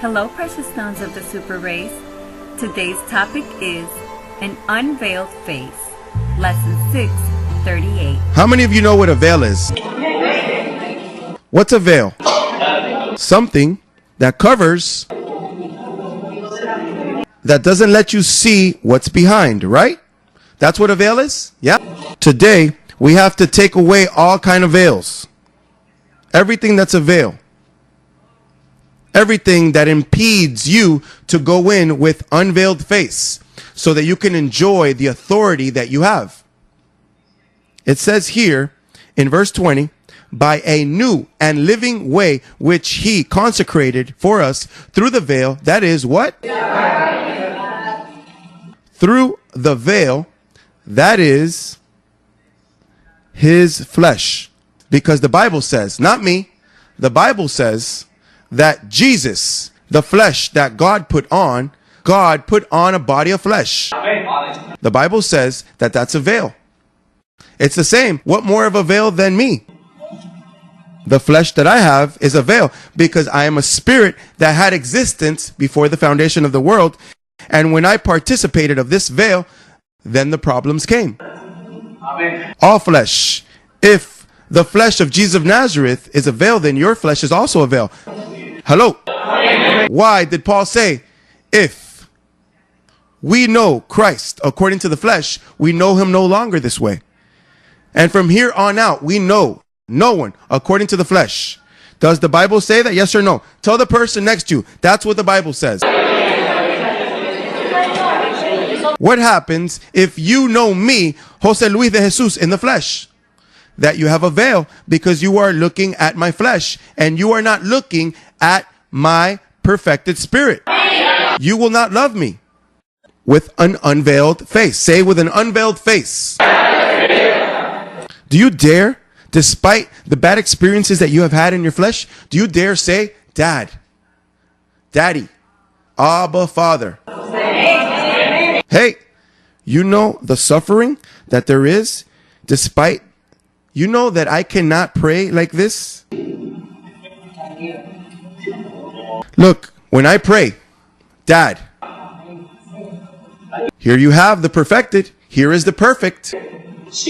Hello, precious stones of the super race. Today's topic is an unveiled face. Lesson 638. How many of you know what a veil is? What's a veil? Something that covers, that doesn't let you see what's behind, right? That's what a veil is? Yeah. Today, we have to take away all kind of veils. Everything that's a veil. Everything that impedes you to go in with unveiled face so that you can enjoy the authority that you have. It says here in verse 20, by a new and living way which he consecrated for us through the veil. That is what? Through the veil, that is his flesh. Because the Bible says, not me, the Bible says that Jesus, the flesh that God put on a body of flesh. The Bible says that that's a veil. It's the same. What more of a veil than me? The flesh that I have is a veil because I am a spirit that had existence before the foundation of the world. And when I participated of this veil, then the problems came. Amen. All flesh. If the flesh of Jesus of Nazareth is a veil, then your flesh is also a veil. Hello. Amen. Why did Paul say, if we know Christ according to the flesh, we know him no longer this way. And from here on out, we know no one according to the flesh. Does the Bible say that? Yes or no? Tell the person next to you. That's what the Bible says. What happens if you know me, Jose Luis de Jesus, in the flesh? That you have a veil because you are looking at my flesh and you are not looking at my perfected spirit. You will not love me with an unveiled face. Say, with an unveiled face. Do you dare, despite the bad experiences that you have had in your flesh, do you dare say, Dad, Daddy, Abba, Father? Hey, you know the suffering that there is, despite, you know that I cannot pray like this? Look, when I pray, Dad, here you have the perfected, here is the perfect,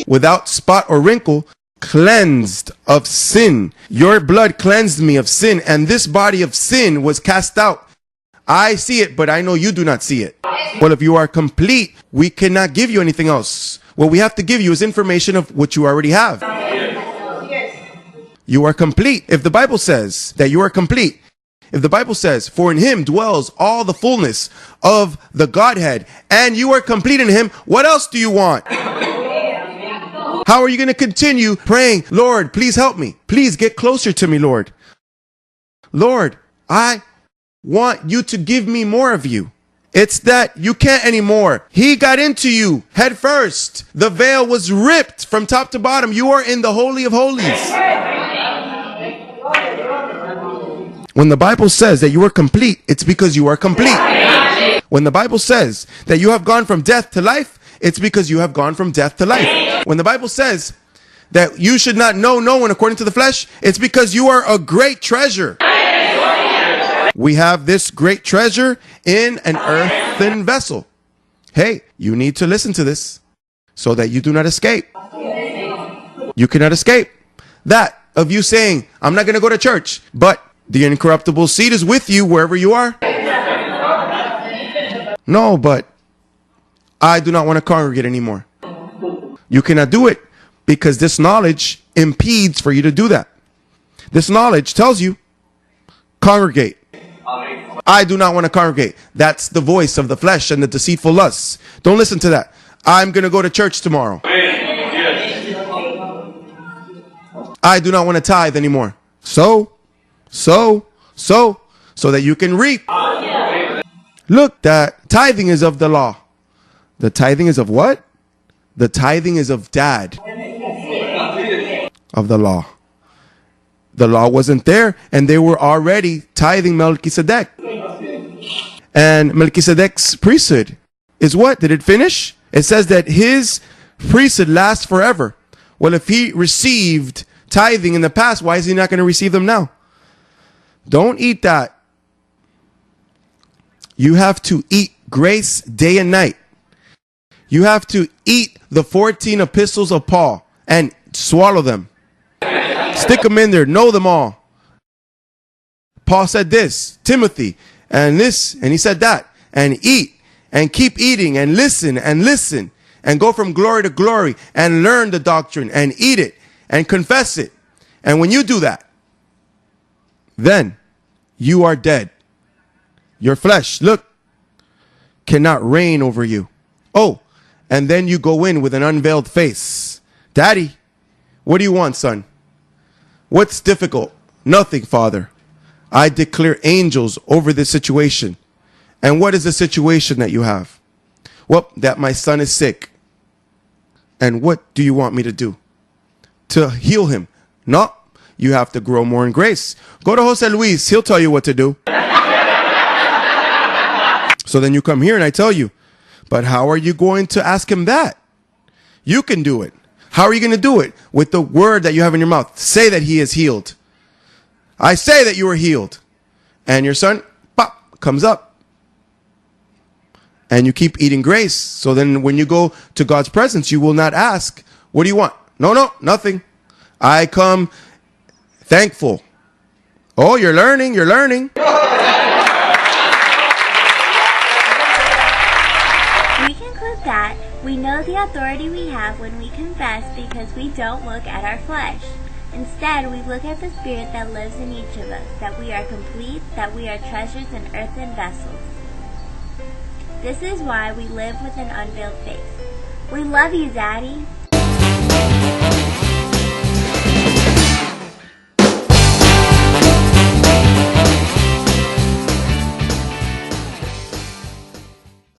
without spot or wrinkle, cleansed of sin. Your blood cleansed me of sin, and this body of sin was cast out. I see it, but I know you do not see it. Well, if you are complete, we cannot give you anything else. What we have to give you is information of what you already have. You are complete. If the Bible says that you are complete, if the Bible says, for in him dwells all the fullness of the Godhead, and you are complete in him, what else do you want? How are you going to continue praying, Lord, please help me. Please get closer to me, Lord. Lord, I want you to give me more of you. It's that you can't anymore. He got into you head first. The veil was ripped from top to bottom. You are in the Holy of Holies. When the Bible says that you are complete, it's because you are complete. When the Bible says that you have gone from death to life, it's because you have gone from death to life. When the Bible says that you should not know no one according to the flesh, it's because you are a great treasure. We have this great treasure in an earthen vessel. Hey, you need to listen to this so that you do not escape. You cannot escape that of you saying, I'm not going to go to church, but the incorruptible seed is with you wherever you are. No, but I do not want to congregate anymore. You cannot do it because this knowledge impedes for you to do that. This knowledge tells you, congregate. I do not want to congregate. That's the voice of the flesh and the deceitful lusts. Don't listen to that. I'm going to go to church tomorrow. I do not want to tithe anymore. So that you can reap. Look, that tithing is of the law. The tithing is of what? The tithing is of Dad. Of the law. The law wasn't there, and they were already tithing Melchizedek. And Melchizedek's priesthood is what? Did it finish? It says that his priesthood lasts forever. Well, if he received tithing in the past, why is he not going to receive them now? Don't eat that. You have to eat grace day and night. You have to eat the 14 epistles of Paul and swallow them. Stick them in there. Know them all. Paul said this, Timothy, and this, and he said that. And eat, and keep eating, and listen, and go from glory to glory, and learn the doctrine, and eat it, and confess it. And when you do that, then you are dead. Your flesh, look, cannot reign over you. Oh, and then you go in with an unveiled face. Daddy, what do you want, son? What's difficult? Nothing, Father. I declare angels over this situation. And what is the situation that you have? Well, that my son is sick. And what do you want me to do? To heal him? No, you have to grow more in grace. Go to Jose Luis. He'll tell you what to do. So then you come here and I tell you, but how are you going to ask him that? You can do it. How are you going to do it? With the word that you have in your mouth. Say that he is healed. I say that you are healed. And your son, pop, comes up. And you keep eating grace. So then when you go to God's presence, you will not ask, what do you want? No, nothing. I come thankful. Oh, you're learning. We conclude that we know the authority we have when we confess because we don't look at our flesh. Instead, we look at the Spirit that lives in each of us, that we are complete, that we are treasures in earthen vessels. This is why we live with an unveiled face. We love you, Daddy.